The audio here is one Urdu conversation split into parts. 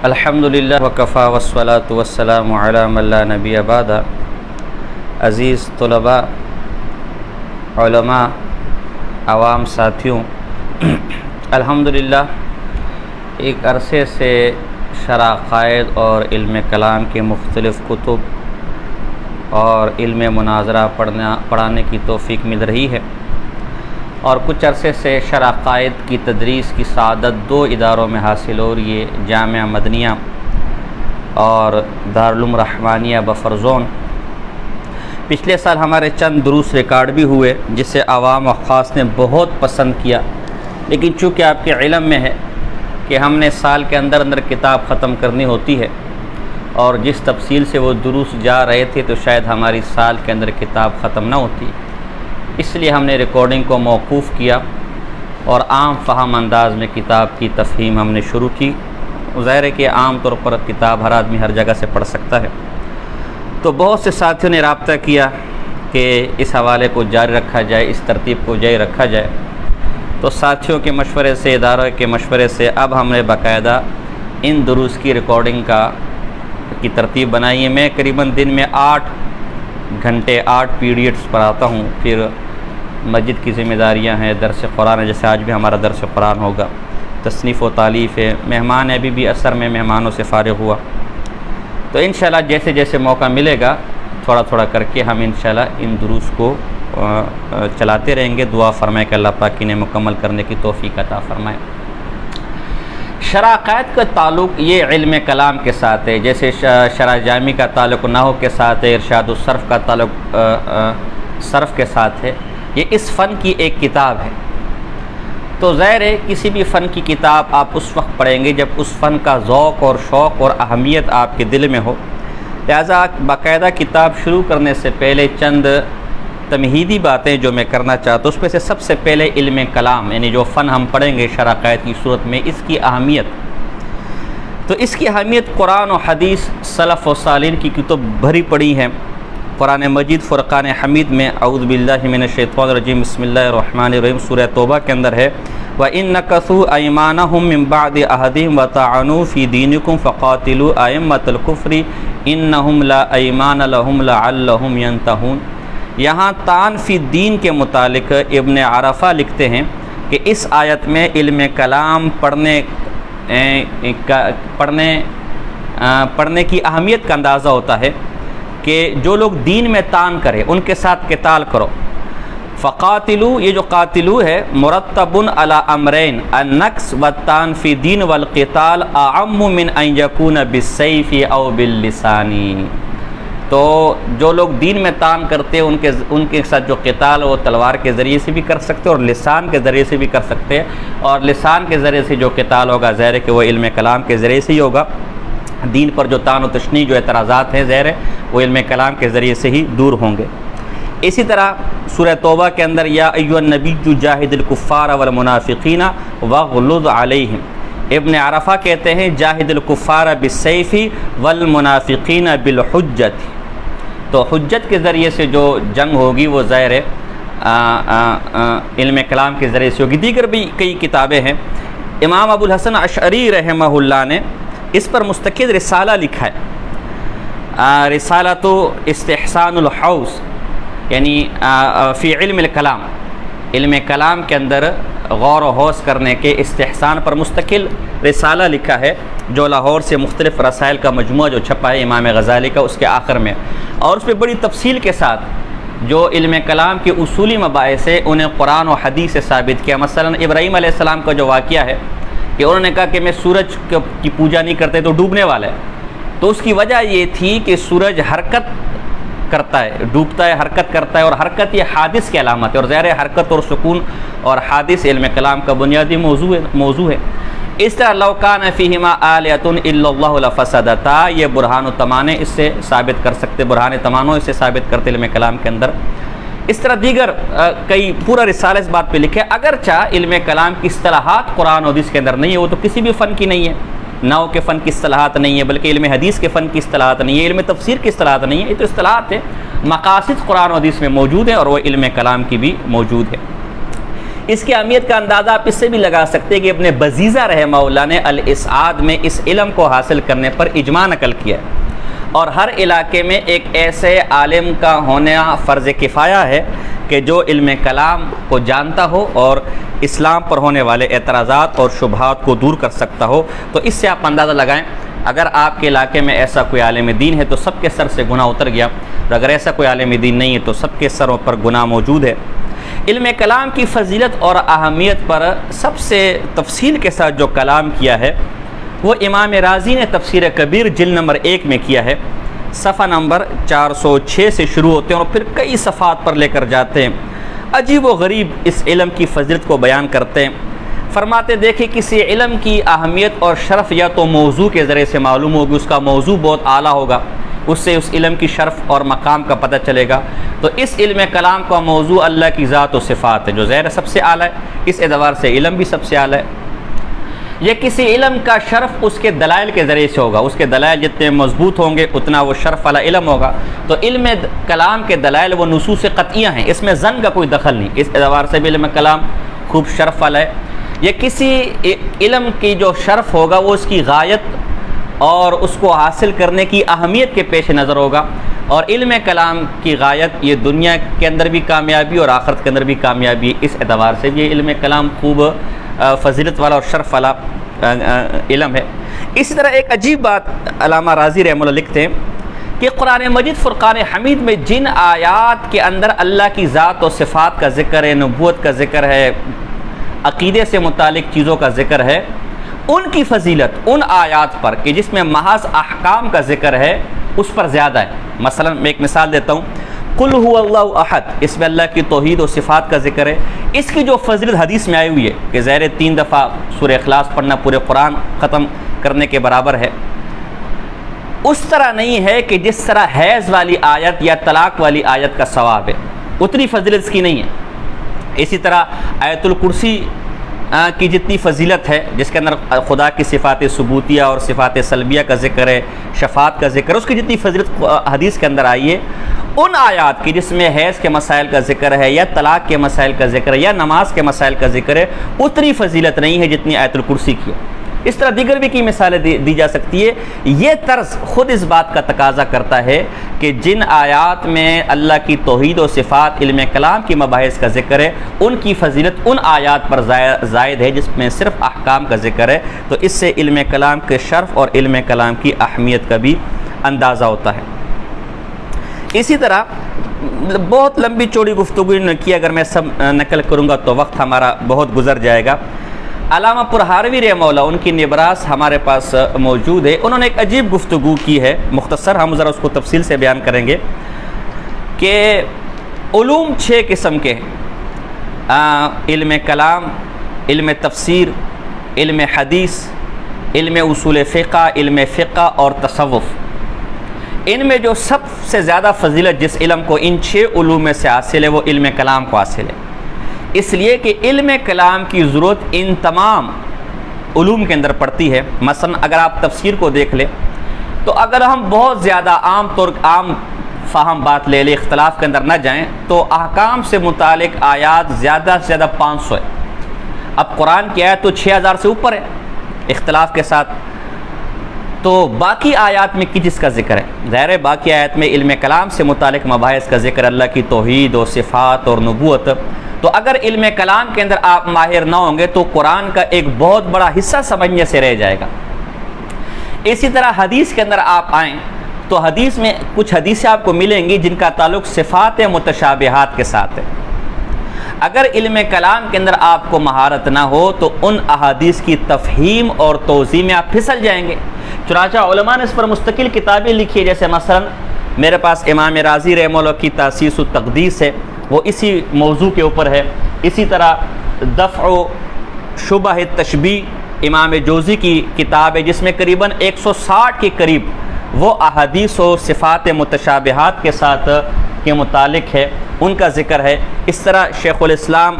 الحمدللہ وکفا والصلاۃ والسلام علی من لا نبی بعد۔ عزیز طلباء، علماء، عوام ساتھیوں، الحمدللہ ایک عرصے سے شرح عقائد اور علم کلام کے مختلف کتب اور علم مناظرہ پڑھانے کی توفیق مل رہی ہے، اور کچھ عرصے سے شرح عقائد کی تدریس کی سعادت 2 اداروں میں حاصل ہو رہی ہے، جامعہ مدنیہ اور دارالعلوم رحمانیہ بفرزون۔ پچھلے سال ہمارے چند دروس ریکارڈ بھی ہوئے جسے عوام و خاص نے بہت پسند کیا، لیکن چونکہ آپ کے علم میں ہے کہ ہم نے سال کے اندر کتاب ختم کرنی ہوتی ہے، اور جس تفصیل سے وہ دروس جا رہے تھے تو شاید ہماری سال کے اندر کتاب ختم نہ ہوتی، اس لیے ہم نے ریکارڈنگ کو موقوف کیا اور عام فہم انداز میں کتاب کی تفہیم ہم نے شروع کی۔ ظاہر ہے کہ عام طور پر کتاب ہر آدمی ہر جگہ سے پڑھ سکتا ہے، تو بہت سے ساتھیوں نے رابطہ کیا کہ اس حوالے کو جاری رکھا جائے، اس ترتیب کو جاری رکھا جائے۔ تو ساتھیوں کے مشورے سے، اداروں کے مشورے سے اب ہم نے باقاعدہ ان دروس کی ریکارڈنگ کی ترتیب بنائی ہے۔ میں قریباً دن میں 8 گھنٹے 8 پیریڈز پڑھاتا ہوں، پھر مسجد کی ذمہ داریاں ہیں، درس قرآن ہے، جیسے آج بھی ہمارا درس قرآن ہوگا، تصنیف و تالیف ہے، مہمان ابھی بھی عصر میں مہمانوں سے فارغ ہوا، تو انشاءاللہ جیسے جیسے موقع ملے گا تھوڑا تھوڑا کر کے ہم انشاءاللہ ان دروس کو چلاتے رہیں گے۔ دعا فرمائے کہ اللہ پاک انہیں مکمل کرنے کی توفیق عطا فرمائے۔ شرح عقائد کا تعلق یہ علم کلام کے ساتھ ہے، جیسے شرح جامی کا تعلق نحو کے ساتھ ہے، ارشاد الصرف کا تعلق صرف کے ساتھ ہے۔ یہ اس فن کی ایک کتاب ہے، تو ظاہر ہے کسی بھی فن کی کتاب آپ اس وقت پڑھیں گے جب اس فن کا ذوق اور شوق اور اہمیت آپ کے دل میں ہو۔ لہذا باقاعدہ کتاب شروع کرنے سے پہلے چند تمہیدی باتیں جو میں کرنا چاہتا ہوں، اس میں سے سب سے پہلے علم کلام، یعنی جو فن ہم پڑھیں گے شرح عقائد کی صورت میں، اس کی اہمیت۔ تو اس کی اہمیت قرآن و حدیث، سلف و صالحین کی کتب بھری پڑی ہیں۔ قرآن مجید فرقان حمید میں اعوذ باللہ من الشیطان الرجیم بسم اللہ الرحمن الرحیم سورہ توبہ کے اندر ہے وَإِن نَكَثُوا أَيْمَانَهُم مِّن بَعْدِ عَهْدِهِمْ وَطَعَنُوا فِي دِينِكُمْ فَقَاتِلُوا أَئِمَّةَ الْكُفْرِ إِنَّهُمْ لَا أَيْمَانَ لَهُمْ لَعَلَّهُمْ يَنْتَهُونَ۔ یہاں تان فی دین کے متعلق ابن عرفہ لکھتے ہیں کہ اس آیت میں علم کلام پڑھنے کی اہمیت کا اندازہ ہوتا ہے کہ جو لوگ دین میں تان کرے ان کے ساتھ قتال کرو۔ فقاتلو، یہ جو قاتلو ہے مرتب علی امرین النقص والتان فی دین والقتال اعم من ان یکون بالسیف او باللسان۔ تو جو لوگ دین میں تان کرتے ہیں ان کے ساتھ جو قتال وہ تلوار کے ذریعے سے بھی کر سکتے اور لسان کے ذریعے سے بھی کر سکتے ہیں، اور لسان کے ذریعے سے جو قتال ہوگا ظاہر ہے کہ وہ علم کلام کے ذریعے سے ہی ہوگا۔ دین پر جو طعن و تشنیع جو اعتراضات ہیں ظاہر ہے وہ علم کلام کے ذریعے سے ہی دور ہوں گے۔ اسی طرح سورہ توبہ کے اندر یا ایھا النبی جاہد الکفار والمنافقین واغلظ علیہم، ابن عرفہ کہتے ہیں جاہد الکفار بالسیف والمنافقین بالحجت، تو حجت کے ذریعے سے جو جنگ ہوگی وہ ظاہر ہے علم کلام کے ذریعے سے ہوگی۔ دیگر بھی کئی کتابیں ہیں۔ امام ابو الحسن اشعری رحمہ اللہ نے اس پر مستقل رسالہ لکھا ہے، رسالۃ استحسان الحوض، یعنی فی علم الکلام، علم کلام کے اندر غور و خوض کرنے کے استحسان پر مستقل رسالہ لکھا ہے، جو لاہور سے مختلف رسائل کا مجموعہ جو چھپا ہے امام غزالی کا، اس کے آخر میں، اور اس میں بڑی تفصیل کے ساتھ جو علم کلام کے اصولی مباحث ہے انہیں قرآن و حدیث سے ثابت کیا۔ مثلا ابراہیم علیہ السلام کا جو واقعہ ہے کہ انہوں نے کہا کہ میں سورج کی پوجا نہیں کرتے تو ڈوبنے والا ہے، تو اس کی وجہ یہ تھی کہ سورج حرکت کرتا ہے، ڈوبتا ہے، حرکت کرتا ہے، اور حرکت یہ حادث کی علامت ہے، اور ظاہر حرکت اور سکون اور حادث علم کلام کا بنیادی موضوع ہے۔ اس طرح لو کان فیہما آلہۃ الا اللہ لفسدتا، یہ برہان و تمانے اس سے ثابت کر سکتے، برہان تمانوں اس سے ثابت کرتے علم کلام کے اندر۔ اس طرح دیگر کئی پورا رسالہ اس بات پہ لکھے، اگرچہ علم کلام کی اصطلاحات قرآن و حدیث کے اندر نہیں ہے، وہ تو کسی بھی فن کی نہیں ہے، نحو کے فن کی اصطلاحات نہیں ہے، بلکہ علم حدیث کے فن کی اصطلاحات نہیں ہے، علم تفسیر کی اصطلاحات نہیں ہے، یہ تو اصطلاحات ہے، مقاصد قرآن و حدیث میں موجود ہیں اور وہ علم کلام کی بھی موجود ہے۔ اس کی اہمیت کا اندازہ آپ اس سے بھی لگا سکتے ہیں کہ ابن بزیزہ رحمہ اللہ نے الاسعاد میں اس علم کو حاصل کرنے پر اجماع نقل کیا ہے، اور ہر علاقے میں ایک ایسے عالم کا ہونا فرض کفایہ ہے کہ جو علم کلام کو جانتا ہو اور اسلام پر ہونے والے اعتراضات اور شبہات کو دور کر سکتا ہو۔ تو اس سے آپ اندازہ لگائیں، اگر آپ کے علاقے میں ایسا کوئی عالم دین ہے تو سب کے سر سے گناہ اتر گیا، اور اگر ایسا کوئی عالم دین نہیں ہے تو سب کے سروں پر گناہ موجود ہے۔ علم کلام کی فضیلت اور اہمیت پر سب سے تفصیل کے ساتھ جو کلام کیا ہے وہ امام رازی نے تفسیر کبیر جلد نمبر 1 میں کیا ہے، صفحہ نمبر 406 سے شروع ہوتے ہیں اور پھر کئی صفحات پر لے کر جاتے ہیں۔ عجیب و غریب اس علم کی فضیلت کو بیان کرتے ہیں۔ فرماتے دیکھیں کسی علم کی اہمیت اور شرف یا تو موضوع کے ذریعے سے معلوم ہوگی، اس کا موضوع بہت اعلیٰ ہوگا، اس سے اس علم کی شرف اور مقام کا پتہ چلے گا۔ تو اس علم کلام کا موضوع اللہ کی ذات و صفات ہے جو ظاہر سب سے اعلیٰ ہے، اس اعتبار سے علم بھی سب سے اعلیٰ ہے۔ یہ کسی علم کا شرف اس کے دلائل کے ذریعے سے ہوگا، اس کے دلائل جتنے مضبوط ہوں گے اتنا وہ شرف والا علم ہوگا۔ تو علم کلام کے دلائل وہ نصوص قطعیہ ہیں، اس میں ظن کا کوئی دخل نہیں، اس اعتبار سے بھی علم کلام خوب شرف والا ہے۔ یہ کسی علم کی جو شرف ہوگا وہ اس کی غایت اور اس کو حاصل کرنے کی اہمیت کے پیش نظر ہوگا، اور علم کلام کی غایت یہ دنیا کے اندر بھی کامیابی اور آخرت کے اندر بھی کامیابی، اس اعتبار سے بھی یہ علم کلام خوب فضیلت والا اور شرف والا علم ہے۔ اسی طرح ایک عجیب بات علامہ رازی رحمہ اللہ لکھتے ہیں کہ قرآن مجید فرقان حمید میں جن آیات کے اندر اللہ کی ذات و صفات کا ذکر ہے، نبوت کا ذکر ہے، عقیدے سے متعلق چیزوں کا ذکر ہے، ان کی فضیلت ان آیات پر کہ جس میں محض احکام کا ذکر ہے اس پر زیادہ ہے۔ مثلا میں ایک مثال دیتا ہوں، قل هو اللہ احد، اس میں اللہ کی توحید و صفات کا ذکر ہے، اس کی جو فضیلت حدیث میں آئی ہوئی ہے کہ ظاہر 3 دفعہ سورہ اخلاص پڑھنا پورے قرآن ختم کرنے کے برابر ہے، اس طرح نہیں ہے کہ جس طرح حیض والی آیت یا طلاق والی آیت کا ثواب ہے، اتنی فضیلت اس کی نہیں ہے۔ اسی طرح آیت الکرسی کی جتنی فضیلت ہے، جس کے اندر خدا کی صفات ثبوتیہ اور صفات سلبیہ کا ذکر ہے، شفاعت کا ذکر ہے، اس کی جتنی فضیلت حدیث کے اندر آئی ہے، ان آیات کی جس میں حیض کے مسائل کا ذکر ہے یا طلاق کے مسائل کا ذکر ہے یا نماز کے مسائل کا ذکر ہے، اتنی فضیلت نہیں ہے جتنی آیت الکرسی کی ہے۔ اس طرح دیگر بھی کی مثالیں دی جا سکتی ہے۔ یہ طرز خود اس بات کا تقاضا کرتا ہے کہ جن آیات میں اللہ کی توحید و صفات علم کلام کی مباحث کا ذکر ہے، ان کی فضیلت ان آیات پر زائد ہے جس میں صرف احکام کا ذکر ہے۔ تو اس سے علم کلام کے شرف اور علم کلام کی اہمیت کا بھی اندازہ ہوتا ہے۔ اسی طرح بہت لمبی چوڑی گفتگو کی اگر میں سب نقل کروں گا تو وقت ہمارا بہت گزر جائے گا۔ علامہ پرہاروی رحمہ اللہ، ان کی نبراس ہمارے پاس موجود ہے، انہوں نے ایک عجیب گفتگو کی ہے، مختصر ہم ذرا اس کو تفصیل سے بیان کریں گے کہ علوم 6 قسم کے ہیں، علم کلام، علم تفسیر، علم حدیث، علم اصول فقہ، علم فقہ اور تصوف۔ ان میں جو سب سے زیادہ فضیلت جس علم کو ان 6 علوم میں سے حاصل ہے وہ علم کلام کو حاصل ہے، اس لیے کہ علم کلام کی ضرورت ان تمام علوم کے اندر پڑتی ہے۔ مثلا اگر آپ تفسیر کو دیکھ لیں تو اگر ہم بہت زیادہ عام فہم بات لے لیں، اختلاف کے اندر نہ جائیں، تو احکام سے متعلق آیات زیادہ سے زیادہ 500 ہے۔ اب قرآن کی آیت تو 6000 سے اوپر ہے اختلاف کے ساتھ، تو باقی آیات میں کس کا ذکر ہے؟ ظاہر ہے باقی آیات میں علم کلام سے متعلق مباحث کا ذکر، اللہ کی توحید و صفات اور نبوت۔ تو اگر علم کلام کے اندر آپ ماہر نہ ہوں گے تو قرآن کا ایک بہت بڑا حصہ سمجھنے سے رہ جائے گا۔ اسی طرح حدیث کے اندر آپ آئیں تو حدیث میں کچھ حدیثیں آپ کو ملیں گی جن کا تعلق صفات متشابہات کے ساتھ ہے۔ اگر علم کلام کے اندر آپ کو مہارت نہ ہو تو ان احادیث کی تفہیم اور توضیح میں آپ پھسل جائیں گے۔ چنانچہ علماء نے اس پر مستقل کتابیں لکھی، جیسے مثلا میرے پاس امام رازی رحمہ اللہ کی تاسیس التقدیس ہے، وہ اسی موضوع کے اوپر ہے۔ اسی طرح دفع شبہ التشبیہ امام جوزی کی کتاب ہے جس میں قریباً 160 کے قریب وہ احادیث و صفات متشابہات کے ساتھ کے متعلق ہے، ان کا ذکر ہے۔ اس طرح شیخ الاسلام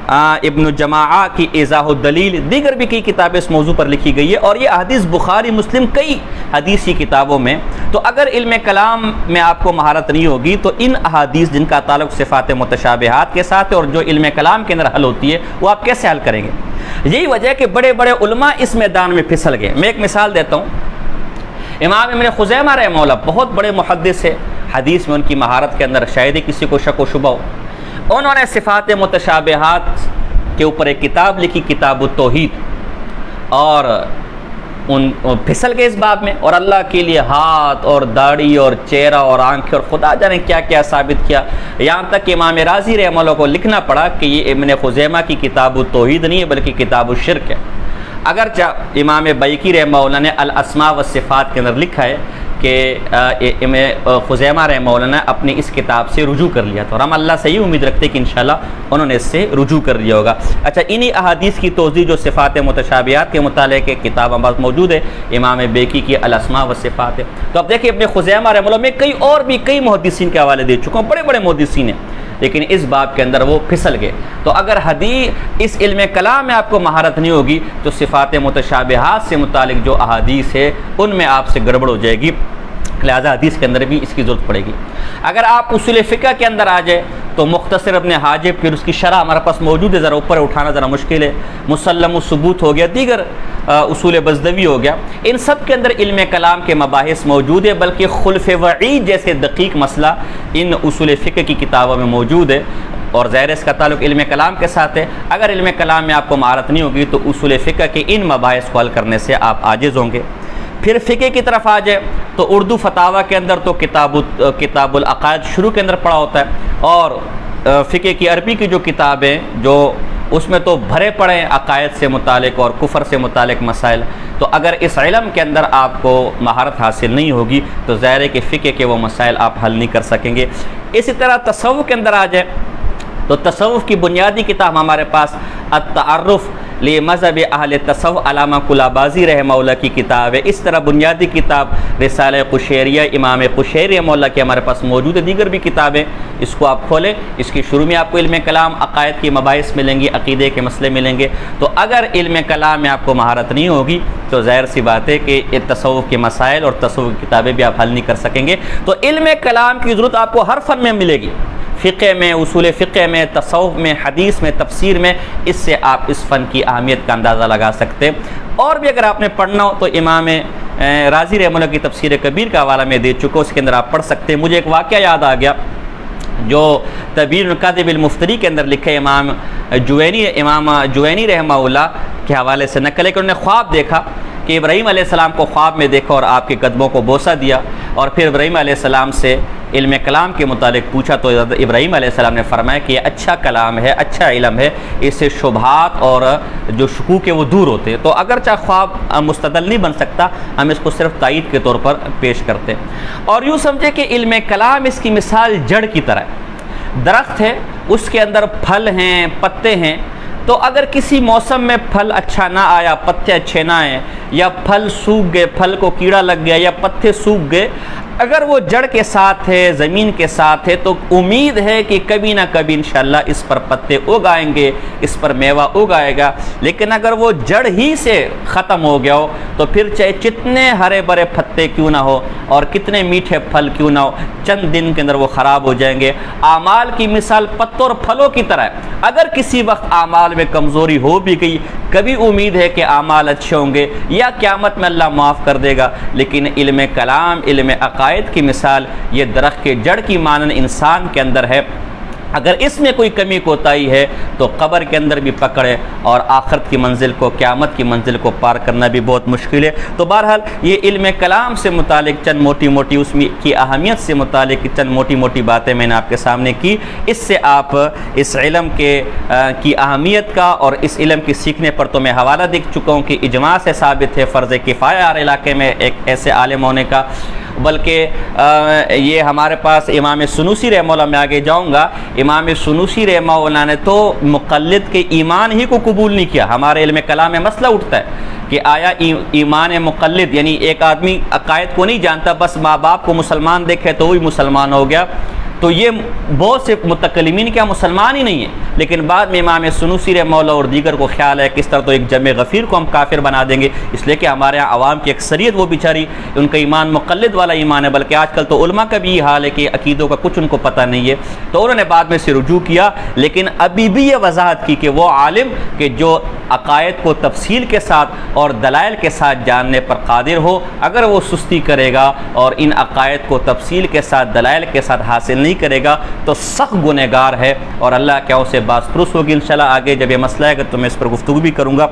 ابن جماعہ کی ایضاح الدلیل، دیگر بھی کئی کتابیں اس موضوع پر لکھی گئی ہے، اور یہ حدیث بخاری مسلم کئی حدیث کی کتابوں میں تو اگر علم کلام میں آپ کو مہارت نہیں ہوگی تو ان احادیث جن کا تعلق صفات متشابہات کے ساتھ ہے اور جو علم کلام کے اندر حل ہوتی ہے وہ آپ کیسے حل کریں گے؟ یہی وجہ ہے کہ بڑے بڑے علماء اس میدان میں پھسل گئے۔ میں ایک مثال دیتا ہوں، امام ابن خزیمہ رحمہ اللہ بہت بڑے محدث ہے، حدیث میں ان کی مہارت کے اندر شاید ہی کسی کو شک و شبہ ہو۔ انہوں نے صفات متشابہات کے اوپر ایک کتاب لکھی، کتاب التوحید، اور ان پھسل گئے اس باب میں، اور اللہ کے لیے ہاتھ اور داڑھی اور چہرہ اور آنکھیں اور خدا جانے کیا کیا ثابت کیا، یہاں تک کہ امام رازی رحمہ اللہ کو لکھنا پڑا کہ یہ ابن خزیمہ کی کتاب التوحید نہیں ہے بلکہ کتاب الشرک ہے۔ اگرچہ امام بیکی رحمہ اللہ نے الاسماء والصفات کے اندر لکھا ہے کہ ابن خزیمہ رحمہ اللہ نے اپنی اس کتاب سے رجوع کر لیا تھا، اور ہم اللہ سے یہ امید رکھتے ہیں کہ انشاءاللہ انہوں نے اس سے رجوع کر لیا ہوگا۔ اچھا، انہی احادیث کی توضیح جو صفات متشابہات کے متعلق ہے، کتاب ہمارے موجود ہے، امام بیکی کی الاسماء والصفات ہے۔ تو اب دیکھیں ابن خزیمہ رحمہ اللہ میں کئی محدثین کے حوالے دے چکا ہوں، بڑے بڑے محدثین ہیں، لیکن اس باب کے اندر وہ پھسل گئے۔ تو اگر حدیث اس علم کلام میں آپ کو مہارت نہیں ہوگی تو صفات متشابہات سے متعلق جو احادیث ہے ان میں آپ سے گڑبڑ ہو جائے گی، لہذا حدیث کے اندر بھی اس کی ضرورت پڑے گی۔ اگر آپ اصول فقہ کے اندر آ جائے تو مختصر ابن حاجب، پھر اس کی شرح ہمارے پاس موجود ہے، ذرا اوپر اٹھانا ذرا مشکل ہے، مسلم الثبوت ہو گیا، دیگر اصول بزدوی ہو گیا، ان سب کے اندر علم کلام کے مباحث موجود ہے، بلکہ خلف وعید جیسے دقیق مسئلہ ان اصول فقہ کی کتابوں میں موجود ہے، اور ظاہر اس کا تعلق علم کلام کے ساتھ ہے۔ اگر علم کلام میں آپ کو مہارت نہیں ہوگی تو اصول فقہ کے ان مباحث کو حل کرنے سے آپ عاجز ہوں گے۔ پھر فقہ کی طرف آ جائے تو اردو فتاویٰ کے اندر تو کتاب العقائد شروع کے اندر پڑھا ہوتا ہے، اور فقہ کی عربی کی جو کتابیں جو اس میں تو بھرے پڑے ہیں عقائد سے متعلق اور کفر سے متعلق مسائل۔ تو اگر اس علم کے اندر آپ کو مہارت حاصل نہیں ہوگی تو ظاہر ہے کہ فقہ کے وہ مسائل آپ حل نہیں کر سکیں گے۔ اسی طرح تصوف کے اندر آ جائے تو تصوف کی بنیادی کتاب ہمارے پاس التعرف لمذہب اہل تصوف علامہ کلابازی رحمہ اللہ کی کتاب ہے۔ اس طرح بنیادی کتاب رسالہ قشیریہ امام قشیری رحمہ اللہ کی ہمارے پاس موجود ہے، دیگر بھی کتابیں، اس کو آپ کھولیں، اس کی شروع میں آپ کو علم کلام عقائد کی مباحث ملیں گی، عقیدے کے مسئلے ملیں گے۔ تو اگر علم کلام میں آپ کو مہارت نہیں ہوگی تو ظاہر سی بات ہے کہ تصوف کے مسائل اور تصوف کی کتابیں بھی آپ حل نہیں کر سکیں گے۔ تو علم کلام کی ضرورت آپ کو ہر فن میں ملے گی، فقہ میں، اصول فقہ میں، تصوف میں، حدیث میں، تفسیر میں، اس سے آپ اس فن کی اہمیت کا اندازہ لگا سکتے ہیں۔ اور بھی اگر آپ نے پڑھنا ہو تو امام رازی رحمہ اللہ کی تفسیر کبیر کا حوالہ میں دے چکا ہوں، اس کے اندر آپ پڑھ سکتے ہیں۔ مجھے ایک واقعہ یاد آ گیا جو تبیین الکاذب المفتری کے اندر لکھے امام جوینی رحمہ اللہ کے حوالے سے نقل ہے کہ انہوں نے خواب دیکھا کہ ابراہیم علیہ السلام کو خواب میں دیکھا اور آپ کے قدموں کو بوسہ دیا، اور پھر ابراہیم علیہ السلام سے علم کلام کے متعلق پوچھا تو ابراہیم علیہ السلام نے فرمایا کہ یہ اچھا کلام ہے، اچھا علم ہے، اس سے شبہات اور جو شکوک ہے وہ دور ہوتے ہیں۔ تو اگرچہ خواب مستدل نہیں بن سکتا، ہم اس کو صرف تائید کے طور پر پیش کرتے ہیں۔ اور یوں سمجھے کہ علم کلام اس کی مثال جڑ کی طرح ہے، درخت ہے، اس کے اندر پھل ہیں، پتے ہیں، تو اگر کسی موسم میں پھل اچھا نہ آیا، پتے اچھے نہ آئے، یا پھل سوکھ گئے، پھل کو کیڑا لگ گیا، یا پتے سوکھ گئے، اگر وہ جڑ کے ساتھ ہے، زمین کے ساتھ ہے، تو امید ہے کہ کبھی نہ کبھی انشاءاللہ اس پر پتے اگ آئیں گے، اس پر میوہ اگ آئے گا۔ لیکن اگر وہ جڑ ہی سے ختم ہو گیا ہو تو پھر چاہے جتنے ہرے بھرے پتے کیوں نہ ہو اور کتنے میٹھے پھل کیوں نہ ہو، چند دن کے اندر وہ خراب ہو جائیں گے۔ اعمال کی مثال پتوں اور پھلوں کی طرح ہے، اگر کسی وقت اعمال میں کمزوری ہو بھی گئی، کبھی امید ہے کہ اعمال اچھے ہوں گے یا قیامت میں اللہ معاف کر دے گا، لیکن علم کلام، علم عقائد کی مثال یہ درخت کے جڑ کی مانند انسان کے اندر ہے۔ اگر اس میں کوئی کمی کوتاہی ہے تو قبر کے اندر بھی پکڑ ہے، اور آخرت کی منزل کو، قیامت کی منزل کو پار کرنا بھی بہت مشکل ہے۔ تو بہرحال یہ علم کلام سے متعلق چند موٹی موٹی اس میں کی اہمیت سے متعلق چند موٹی موٹی باتیں میں نے آپ کے سامنے کی۔ اس سے آپ اس علم کی اہمیت کا اور اس علم کی سیکھنے پر تو میں حوالہ دے چکا ہوں کہ اجماع سے ثابت ہے فرض کفایہ ہر علاقے میں ایک ایسے عالم ہونے کا، بلکہ یہ ہمارے پاس امام سنوسی رحمہ اللہ، میں آگے جاؤں گا، امام سنوسی رحمہ اللہ نے تو مقلد کے ایمان ہی کو قبول نہیں کیا۔ ہمارے علم کلام میں مسئلہ اٹھتا ہے کہ آیا ایمان مقلد، یعنی ایک آدمی عقائد کو نہیں جانتا، بس ماں باپ کو مسلمان دیکھے تو وہی مسلمان ہو گیا، تو یہ بہت سے متکلمین کیا مسلمان ہی نہیں ہیں، لیکن بعد میں امام سنوسی رحمہ اللہ اور دیگر کو خیال ہے کہ اس طرح تو ایک جمع غفیر کو ہم کافر بنا دیں گے، اس لیے کہ ہمارے یہاں عوام کی اکثریت وہ بیچاری ان کا ایمان مقلد والا ایمان ہے، بلکہ آج کل تو علماء کا بھی یہ حال ہے کہ عقیدوں کا کچھ ان کو پتہ نہیں ہے، تو انہوں نے بعد میں سے رجوع کیا، لیکن ابھی بھی یہ وضاحت کی کہ وہ عالم کہ جو عقائد کو تفصیل کے ساتھ اور دلائل کے ساتھ جاننے پر قادر ہو، اگر وہ سستی کرے گا اور ان عقائد کو تفصیل کے ساتھ دلائل کے ساتھ حاصل نہیں کرے گا تو سخت گنہگار ہے، اور اللہ کیا اسے باز پرس ہوگی۔ انشاءاللہ آگے جب یہ مسئلہ ہے تو میں اس پر گفتگو بھی کروں گا،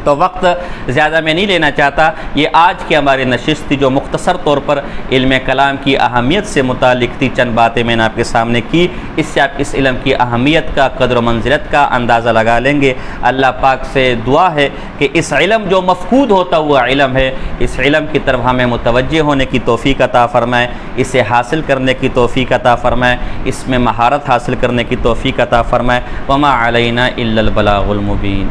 تو وقت زیادہ میں نہیں لینا چاہتا۔ یہ آج کی ہماری نشست تھی جو مختصر طور پر علم کلام کی اہمیت سے متعلق تھی، چند باتیں میں نے آپ کے سامنے کی، اس سے آپ اس علم کی اہمیت کا، قدر و منزلت کا اندازہ لگا لیں گے۔ اللہ پاک سے دعا ہے کہ اس علم جو مفقود ہوتا ہوا علم ہے، اس علم کی طرف ہمیں متوجہ ہونے کی توفیق عطا فرمائے، اسے حاصل کرنے کی توفیق عطا فرمائے، اس میں مہارت حاصل کرنے کی توفیق عطا فرمائے۔ وما علینا الا البلاغ المبین۔